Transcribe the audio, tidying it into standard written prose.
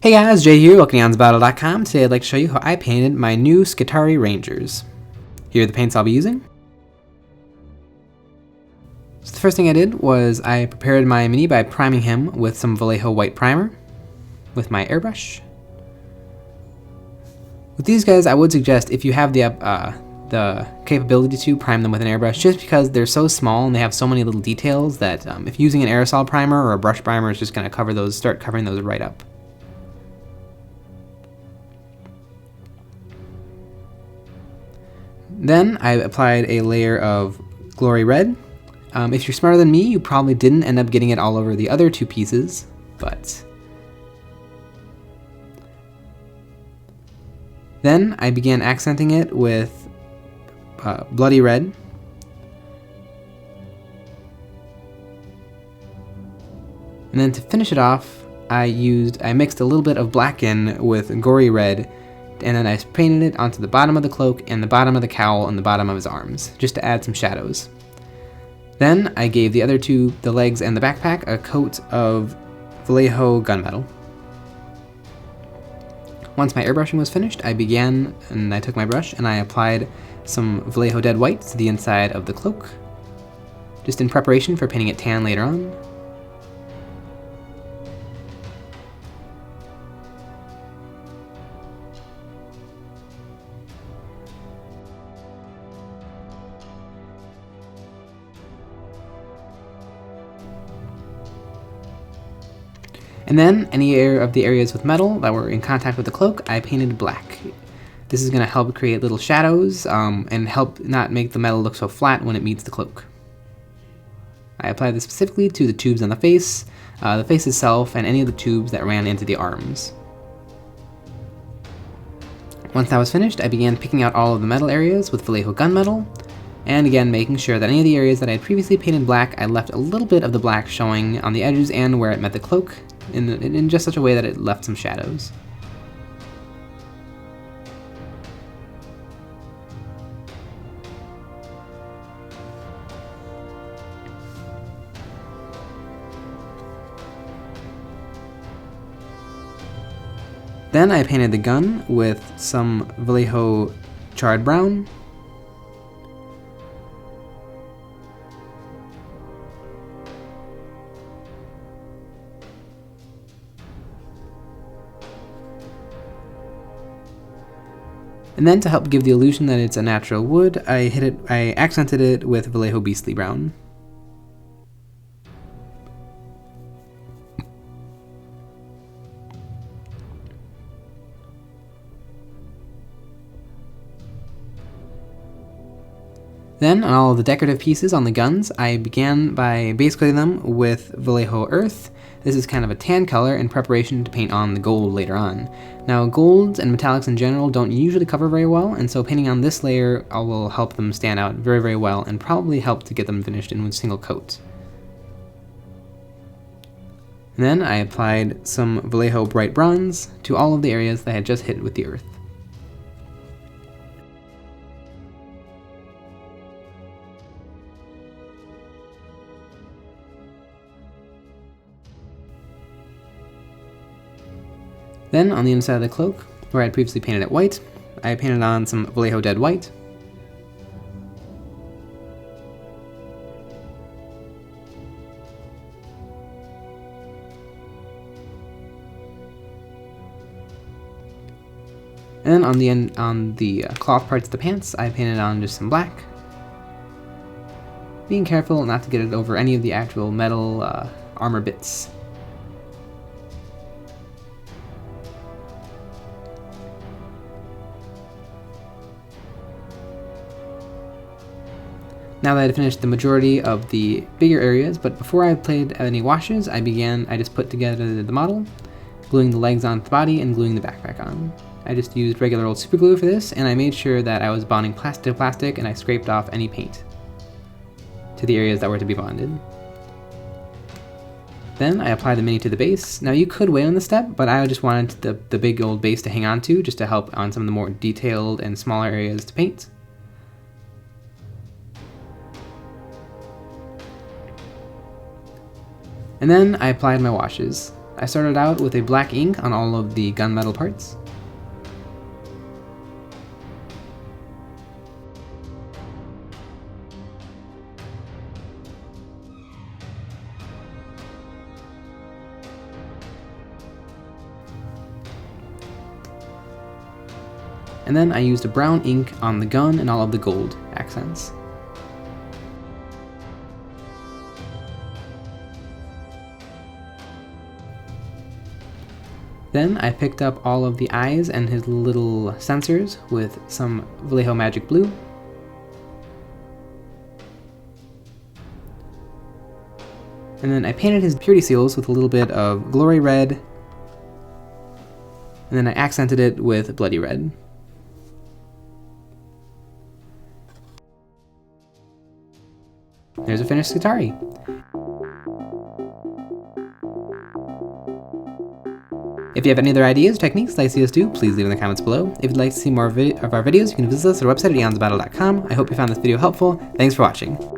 Hey guys, Jay here, welcome to EonsOfBattle.com. Today I'd like to show you how I painted my new Skitarii Rangers. Here are the paints I'll be using. So the first thing I did was I prepared my mini by priming him with some Vallejo white primer with my airbrush. With these guys, I would suggest if you have the capability to prime them with an airbrush, just because they're so small and they have so many little details that if using an aerosol primer or a brush primer is just going to start covering those right up. Then I applied a layer of Glory Red. If you're smarter than me, you probably didn't end up getting it all over the other two pieces, but... Then I began accenting it with Bloody Red. And then to finish it off, I mixed a little bit of black in with Gory Red, and then I painted it onto the bottom of the cloak and the bottom of the cowl and the bottom of his arms, just to add some shadows. Then I gave the other two, the legs and the backpack, a coat of Vallejo gunmetal. Once my airbrushing was finished, I took my brush and I applied some Vallejo Dead White to the inside of the cloak, just in preparation for painting it tan later on. And then any of the areas with metal that were in contact with the cloak, I painted black. This is going to help create little shadows and help not make the metal look so flat when it meets the cloak. I applied this specifically to the tubes on the face itself, and any of the tubes that ran into the arms. Once that was finished, I began picking out all of the metal areas with Vallejo gunmetal, and again making sure that any of the areas that I had previously painted black, I left a little bit of the black showing on the edges and where it met the cloak, in just such a way that it left some shadows. Then I painted the gun with some Vallejo charred brown. And then to help give the illusion that it's a natural wood, I accented it with Vallejo Beastly Brown. Then on all of the decorative pieces on the guns, I began by base coating them with Vallejo Earth. This is kind of a tan color in preparation to paint on the gold later on. Now golds and metallics in general don't usually cover very well, and so painting on this layer will help them stand out very, very well and probably help to get them finished in one single coat. And then I applied some Vallejo Bright Bronze to all of the areas that I had just hit with the earth. Then on the inside of the cloak, where I had previously painted it white, I painted on some Vallejo Dead White. And then on the cloth parts of the pants, I painted on just some black, being careful not to get it over any of the actual metal armor bits. Now that I had finished the majority of the bigger areas, but before I applied any washes, I just put together the model, gluing the legs onto the body and gluing the backpack on. I just used regular old super glue for this, and I made sure that I was bonding plastic to plastic, and I scraped off any paint to the areas that were to be bonded. Then I applied the mini to the base. Now you could wait on this step, but I just wanted the big old base to hang on to, just to help on some of the more detailed and smaller areas to paint. And then I applied my washes. I started out with a black ink on all of the gunmetal parts. And then I used a brown ink on the gun and all of the gold accents. Then I picked up all of the eyes and his little sensors with some Vallejo Magic Blue. And then I painted his purity seals with a little bit of Glory Red. And then I accented it with Bloody Red. There's a finished Skitarii. If you have any other ideas or techniques you'd like to see us do, please leave in the comments below. If you'd like to see more of our videos, you can visit us at our website at EonsOfBattle.com. I hope you found this video helpful. Thanks for watching.